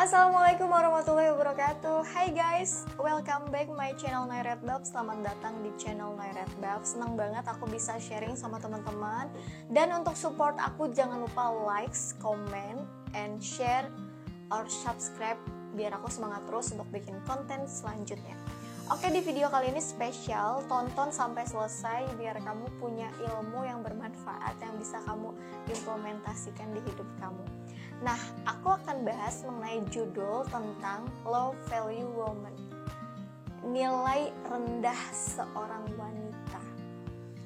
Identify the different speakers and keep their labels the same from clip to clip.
Speaker 1: Assalamualaikum warahmatullahi wabarakatuh. Hai guys, welcome back my channel Nairetbab. Selamat datang di channel Nairetbab. Senang banget aku bisa sharing sama teman-teman. Dan untuk support aku jangan lupa likes, comment, and share or subscribe biar aku semangat terus untuk bikin konten selanjutnya. Oke, di video kali ini spesial, tonton sampai selesai biar kamu punya ilmu yang bermanfaat yang bisa kamu implementasikan di hidup kamu. Nah, aku akan bahas mengenai judul tentang low value woman. Nilai rendah seorang wanita.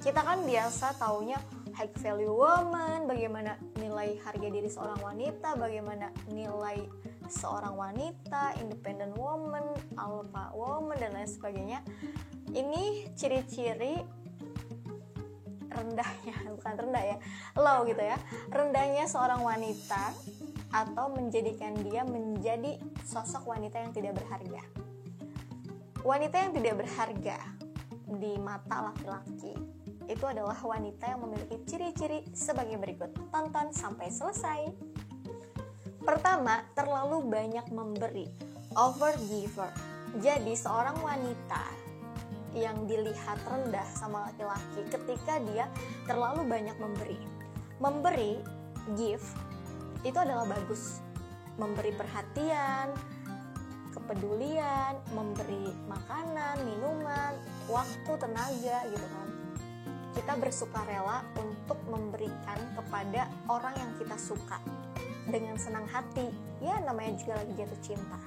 Speaker 1: Kita kan biasa taunya high value woman, bagaimana nilai harga diri seorang wanita, bagaimana nilai seorang wanita, independent woman, alpha woman, dan lain sebagainya. Ini ciri-ciri rendahnya, bukan rendah ya, low gitu ya, rendahnya seorang wanita atau menjadikan dia menjadi sosok wanita yang tidak berharga. Wanita yang tidak berharga di mata laki-laki itu adalah wanita yang memiliki ciri-ciri sebagai berikut. Tonton sampai selesai. Pertama, terlalu banyak memberi, overgiver. Jadi seorang wanita yang dilihat rendah sama laki-laki ketika dia terlalu banyak memberi. Memberi, give, itu adalah bagus. Memberi perhatian, kepedulian, memberi makanan, minuman, waktu, tenaga gitu kan. Kita bersukarela untuk memberikan kepada orang yang kita suka dengan senang hati. Ya, namanya juga lagi jatuh cinta.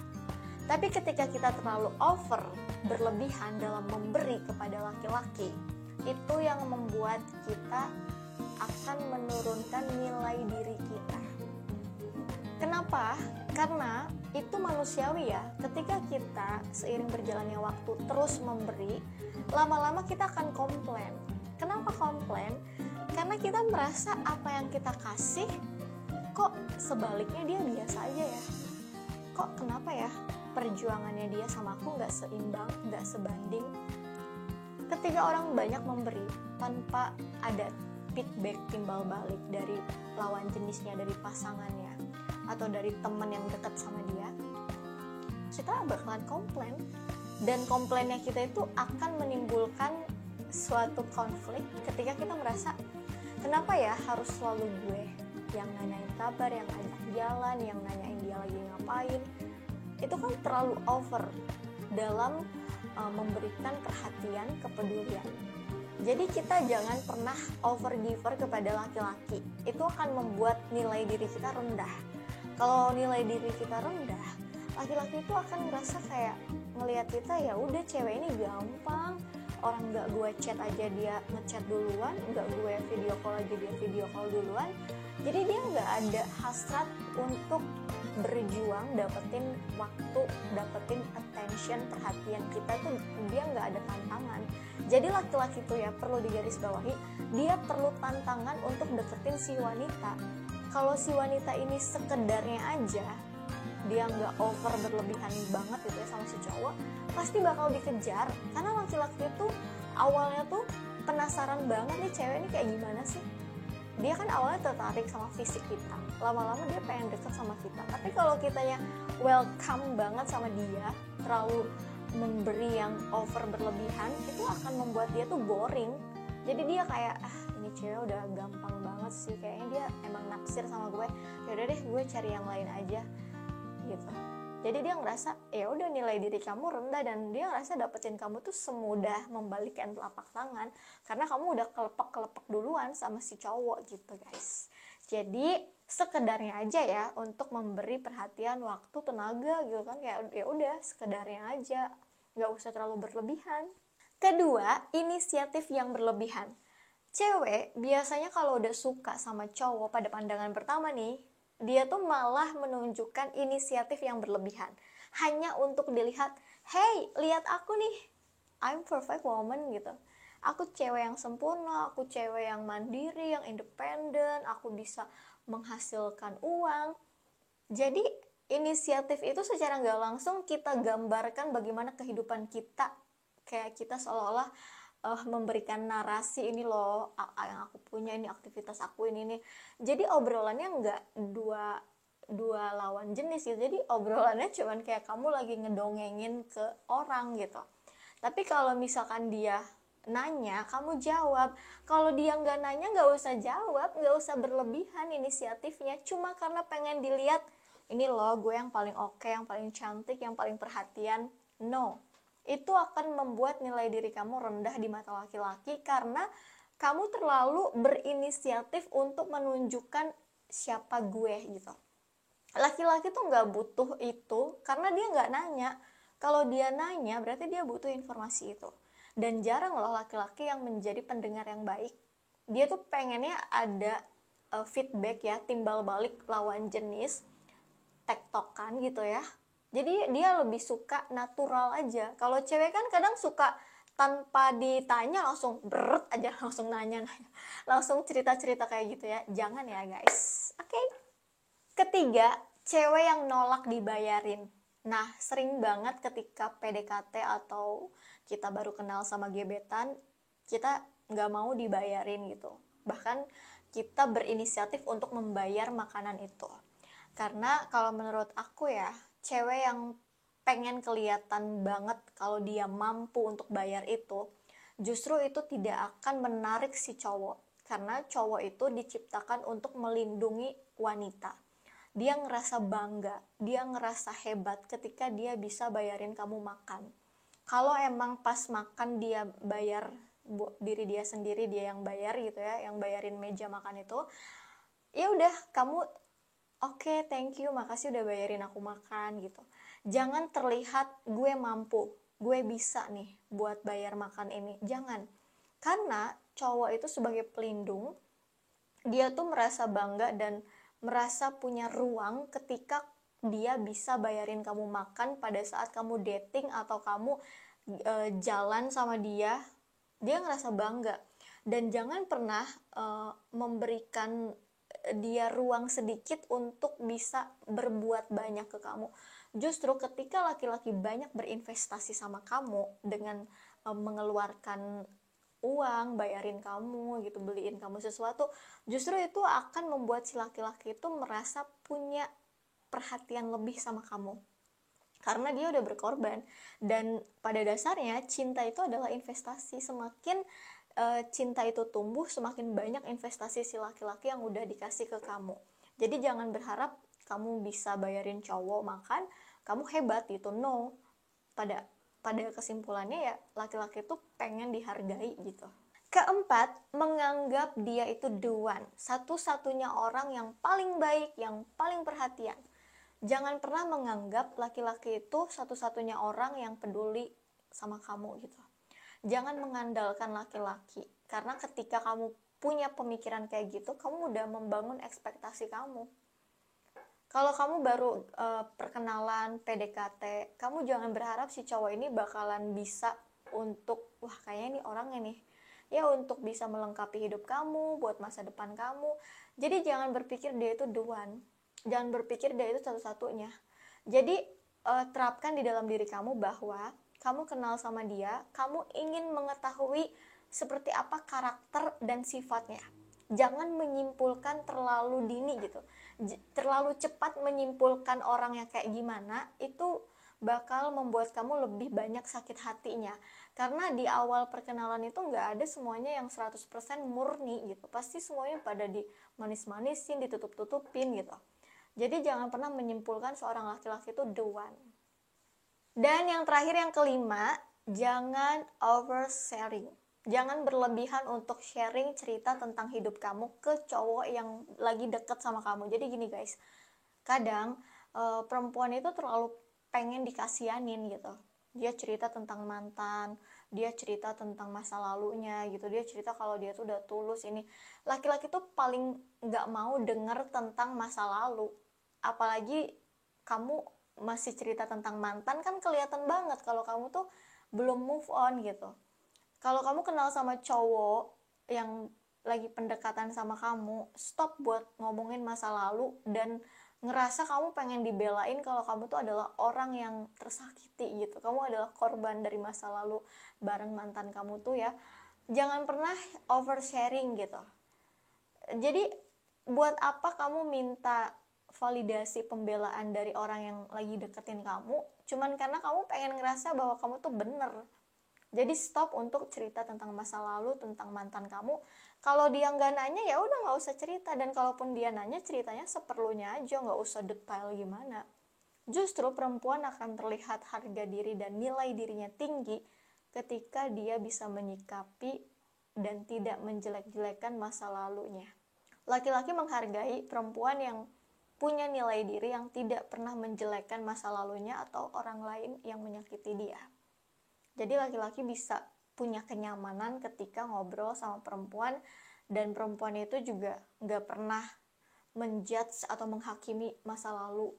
Speaker 1: Tapi ketika kita terlalu over, berlebihan dalam memberi kepada laki-laki, itu yang membuat kita akan menurunkan nilai diri kita. Kenapa? Karena itu manusiawi ya. Ketika kita seiring berjalannya waktu terus memberi, lama-lama kita akan komplain. Kenapa komplain? Karena kita merasa apa yang kita kasih kok sebaliknya dia biasa aja ya. Kok kenapa ya perjuangannya dia sama aku gak seimbang, gak sebanding. Ketika orang banyak memberi tanpa ada feedback timbal balik dari lawan jenisnya, dari pasangannya atau dari teman yang dekat sama dia, kita bakalan komplain. Dan komplainnya kita itu akan menimbulkan suatu konflik ketika kita merasa kenapa ya harus selalu gue yang nanyain kabar, yang ajak jalan, yang nanyain dia lagi ngapain. Itu kan terlalu over dalam memberikan perhatian, kepedulian. Jadi kita jangan pernah overgiver kepada laki-laki. Itu akan membuat nilai diri kita rendah. Kalau nilai diri kita rendah, laki-laki itu akan merasa kayak ngelihat kita, ya udah cewek ini gampang. Orang gak gue chat aja dia ngechat duluan, gak gue video call aja dia video call duluan. Jadi dia gak ada hasrat untuk berjuang, dapetin waktu, dapetin attention, perhatian kita tuh dia gak ada tantangan. Jadi laki-laki tuh ya perlu digarisbawahi, dia perlu tantangan untuk deketin si wanita. Kalau si wanita ini sekedarnya aja, dia nggak over berlebihan banget gitu ya sama si cowok, pasti bakal dikejar. Karena laki-laki itu awalnya tuh penasaran banget nih cewek ini kayak gimana sih. Dia kan awalnya tertarik sama fisik kita, lama-lama dia pengen deket sama kita. Tapi kalau kitanya welcome banget sama dia, terlalu memberi yang over berlebihan, itu akan membuat dia tuh boring. Jadi dia kayak ini cewek udah gampang banget sih, kayaknya dia emang naksir sama gue, yaudah deh gue cari yang lain aja gitu. Jadi dia ngerasa ya udah nilai diri kamu rendah, dan dia ngerasa dapetin kamu tuh semudah membalikkan telapak tangan karena kamu udah kelepek duluan sama si cowok gitu guys. Jadi sekedarnya aja ya untuk memberi perhatian, waktu, tenaga gitu kan, ya udah sekedarnya aja, nggak usah terlalu berlebihan. Kedua, inisiatif yang berlebihan. Cewek biasanya kalau udah suka sama cowok pada pandangan pertama nih, dia tuh malah menunjukkan inisiatif yang berlebihan. Hanya untuk dilihat, hey, lihat aku nih, I'm perfect woman gitu. Aku cewek yang sempurna, aku cewek yang mandiri, yang independen, aku bisa menghasilkan uang. Jadi inisiatif itu secara nggak langsung kita gambarkan bagaimana kehidupan kita. Kayak kita seolah-olah memberikan narasi, ini loh yang aku punya, ini aktivitas aku ini nih. Jadi obrolannya nggak dua dua lawan jenis gitu. Jadi obrolannya cuman kayak kamu lagi ngedongengin ke orang gitu. Tapi kalau misalkan dia nanya, kamu jawab. Kalau dia nggak nanya, nggak usah jawab, nggak usah berlebihan inisiatifnya. Cuma karena pengen dilihat, ini loh gue yang paling oke, yang paling cantik, yang paling perhatian. No, itu akan membuat nilai diri kamu rendah di mata laki-laki karena kamu terlalu berinisiatif untuk menunjukkan siapa gue gitu. Laki-laki tuh nggak butuh itu karena dia nggak nanya. Kalau dia nanya berarti dia butuh informasi itu. Dan jarang loh laki-laki yang menjadi pendengar yang baik. Dia tuh pengennya ada feedback ya, timbal balik lawan jenis, tektokan gitu ya. Jadi dia lebih suka natural aja. Kalau cewek kan kadang suka tanpa ditanya langsung beret aja, langsung nanya, langsung cerita-cerita kayak gitu ya. Jangan ya guys. Oke. Ketiga, cewek yang nolak dibayarin. Nah, sering banget ketika PDKT atau kita baru kenal sama gebetan, kita nggak mau dibayarin gitu. Bahkan kita berinisiatif untuk membayar makanan itu. Karena kalau menurut aku ya, cewek yang pengen kelihatan banget kalau dia mampu untuk bayar itu, justru itu tidak akan menarik si cowok. Karena cowok itu diciptakan untuk melindungi wanita. Dia ngerasa bangga, dia ngerasa hebat ketika dia bisa bayarin kamu makan. Kalau emang pas makan dia bayar diri dia sendiri, dia yang bayar gitu ya, yang bayarin meja makan itu, ya udah kamu oke, thank you, makasih udah bayarin aku makan gitu. Jangan terlihat gue mampu, gue bisa nih buat bayar makan ini. Jangan. Karena cowok itu sebagai pelindung, dia tuh merasa bangga dan merasa punya ruang ketika dia bisa bayarin kamu makan pada saat kamu dating atau kamu jalan sama dia ngerasa bangga. Dan jangan pernah memberikan dia ruang sedikit untuk bisa berbuat banyak ke kamu. Justru ketika laki-laki banyak berinvestasi sama kamu dengan mengeluarkan uang, bayarin kamu gitu, beliin kamu sesuatu, justru itu akan membuat si laki-laki itu merasa punya perhatian lebih sama kamu karena dia udah berkorban. Dan pada dasarnya cinta itu adalah investasi. Semakin cinta itu tumbuh, semakin banyak investasi si laki-laki yang udah dikasih ke kamu. Jadi jangan berharap kamu bisa bayarin cowok makan, kamu hebat gitu. No, pada kesimpulannya ya laki-laki itu pengen dihargai gitu. Keempat, menganggap dia itu the one, satu-satunya orang yang paling baik, yang paling perhatian. Jangan pernah menganggap laki-laki itu satu-satunya orang yang peduli sama kamu gitu. Jangan mengandalkan laki-laki, karena ketika kamu punya pemikiran kayak gitu, kamu udah membangun ekspektasi kamu. Kalau kamu baru perkenalan, PDKT, kamu jangan berharap si cowok ini bakalan bisa untuk, wah kayaknya ini orangnya nih, ya untuk bisa melengkapi hidup kamu, buat masa depan kamu. Jadi jangan berpikir dia itu the one, jangan berpikir dia itu satu-satunya. Jadi terapkan di dalam diri kamu bahwa kamu kenal sama dia, kamu ingin mengetahui seperti apa karakter dan sifatnya. Jangan menyimpulkan terlalu dini gitu. Terlalu cepat menyimpulkan orangnya kayak gimana, itu bakal membuat kamu lebih banyak sakit hatinya. Karena di awal perkenalan itu nggak ada semuanya yang 100% murni gitu. Pasti semuanya pada dimanis-manisin, ditutup-tutupin gitu. Jadi jangan pernah menyimpulkan seorang laki-laki itu the one. Dan yang terakhir, yang kelima, jangan oversharing. Jangan berlebihan untuk sharing cerita tentang hidup kamu ke cowok yang lagi deket sama kamu. Jadi gini guys, kadang perempuan itu terlalu pengen dikasianin gitu. Dia cerita tentang mantan, dia cerita tentang masa lalunya gitu, dia cerita kalau dia tuh udah tulus ini. Laki-laki tuh paling gak mau denger tentang masa lalu. Apalagi kamu masih cerita tentang mantan, kan kelihatan banget kalau kamu tuh belum move on gitu. Kalau kamu kenal sama cowok yang lagi pendekatan sama kamu, stop buat ngomongin masa lalu dan ngerasa kamu pengen dibelain kalau kamu tuh adalah orang yang tersakiti gitu. Kamu adalah korban dari masa lalu bareng mantan kamu tuh ya. Jangan pernah oversharing gitu. Jadi buat apa kamu minta validasi pembelaan dari orang yang lagi deketin kamu cuman karena kamu pengen ngerasa bahwa kamu tuh bener. Jadi stop untuk cerita tentang masa lalu, tentang mantan kamu. Kalau dia nggak nanya ya udah nggak usah cerita, dan kalaupun dia nanya ceritanya seperlunya aja, nggak usah detail gimana. Justru perempuan akan terlihat harga diri dan nilai dirinya tinggi ketika dia bisa menyikapi dan tidak menjelek-jelekan masa lalunya. Laki-laki menghargai perempuan yang punya nilai diri, yang tidak pernah menjelekkan masa lalunya atau orang lain yang menyakiti dia. Jadi laki-laki bisa punya kenyamanan ketika ngobrol sama perempuan, dan perempuan itu juga nggak pernah menjudge atau menghakimi masa lalu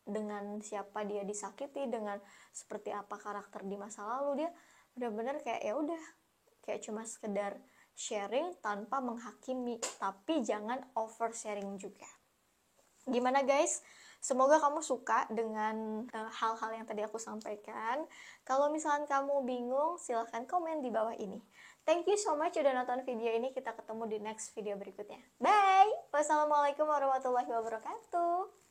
Speaker 1: dengan siapa dia disakiti, dengan seperti apa karakter di masa lalu. Dia benar-benar kayak ya udah, kayak cuma sekedar sharing tanpa menghakimi, tapi jangan oversharing juga. Gimana guys? Semoga kamu suka dengan hal-hal yang tadi aku sampaikan. Kalau misalkan kamu bingung, silahkan komen di bawah ini. Thank you so much udah nonton video ini. Kita ketemu di next video berikutnya. Bye! Wassalamualaikum warahmatullahi wabarakatuh.